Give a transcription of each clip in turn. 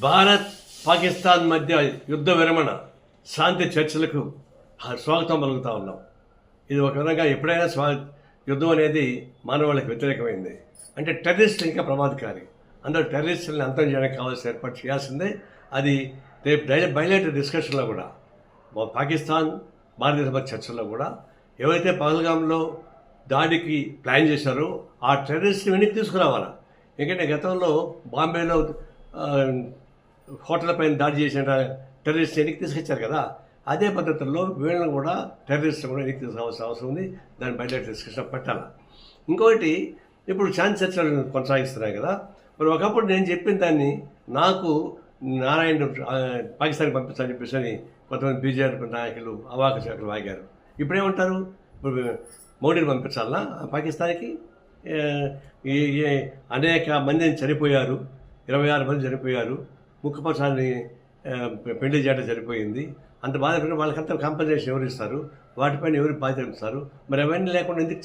భారత్ పాకిస్తాన్ మధ్య యుద్ధ విరమణ శాంతి చర్చలకు స్వాగతం పలుకుతా ఉన్నాం. ఇది ఒక విధంగా ఎప్పుడైనా యుద్ధం అనేది మానవాళికి వ్యతిరేకమైంది. అంటే టెర్రరిస్టులు ఇంకా ప్రమాదకారి. అందరూ టెర్రరిస్టులను అంతం చేయడానికి కావాల్సిన ఏర్పాటు చేయాల్సిందే. అది రేపు బయలేటర్ డిస్కషన్లో కూడా పాకిస్తాన్ భారతదేశ మధ్య చర్చల్లో కూడా ఎవరైతే పహల్గామ్లో దాడికి ప్లాన్ చేశారో ఆ టెర్రరిస్ట్ని వెనక్కి తీసుకురావాలా. ఎందుకంటే గతంలో బాంబేలో హోటల్ పైన దాడి చేసిన టెర్రరిస్ట్ వెనక్కి తీసుకొచ్చారు కదా, అదే పద్ధతుల్లో వీళ్ళని కూడా టెర్రరిస్ట్ కూడా వెనక్కి తీసుకోవాల్సిన అవసరం ఉంది. దాన్ని బయట డిస్కషన్ పెట్టాలి. ఇంకొకటి, ఇప్పుడు శాంతి చర్చలు కొనసాగిస్తున్నాయి కదా, మరి ఒకప్పుడు నేను చెప్పిన దాన్ని నాకు నారాయణ పాకిస్తాన్కి పంపించాలని చెప్పేసి కొంతమంది బీజేపీ నాయకులు అవాక శాఖలు వాగారు. ఇప్పుడేమంటారు, ఇప్పుడు మోడీని పంపించాలన్నా పాకిస్తాన్కి? అనేక మందిని చనిపోయారు, 26 మంది చనిపోయారు, ముఖ్యపక్షాన్ని పెళ్లి చేయడం సరిపోయింది. అంత బాధపడిన వాళ్ళకంతా కాంపన్సేషన్ ఎవరు ఇస్తారు? వాటిపైన ఎవరు బాధ్యత ఇస్తారు? మరి అవన్నీ లేకుండా ఎందుకు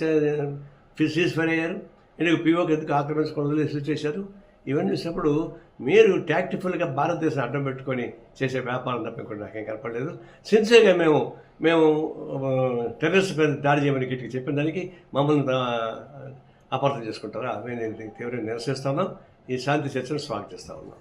సీజ్ ఫైర్ అయ్యారు? ఎందుకు పీఓకి ఎందుకు ఆక్రమించుకోవడం రిసీవ్ చేశారు? ఇవన్నీ చూసినప్పుడు మీరు టాక్టిఫుల్గా భారతదేశం అడ్డం పెట్టుకొని చేసే వ్యాపారం తప్ప ఇంకోటి నాకేం కనపడలేదు. సిన్సియర్గా మేము టెర్రరిస్ట్ మీద దాడి చేయమని గట్టిగా చెప్పిన దానికి మమ్మల్ని అపార్థం చేసుకుంటారా? మేము తీవ్రంగా నిరసిస్తున్నాం. ఈ శాంతి చర్చను స్వాగతిస్తూ ఉన్నాం.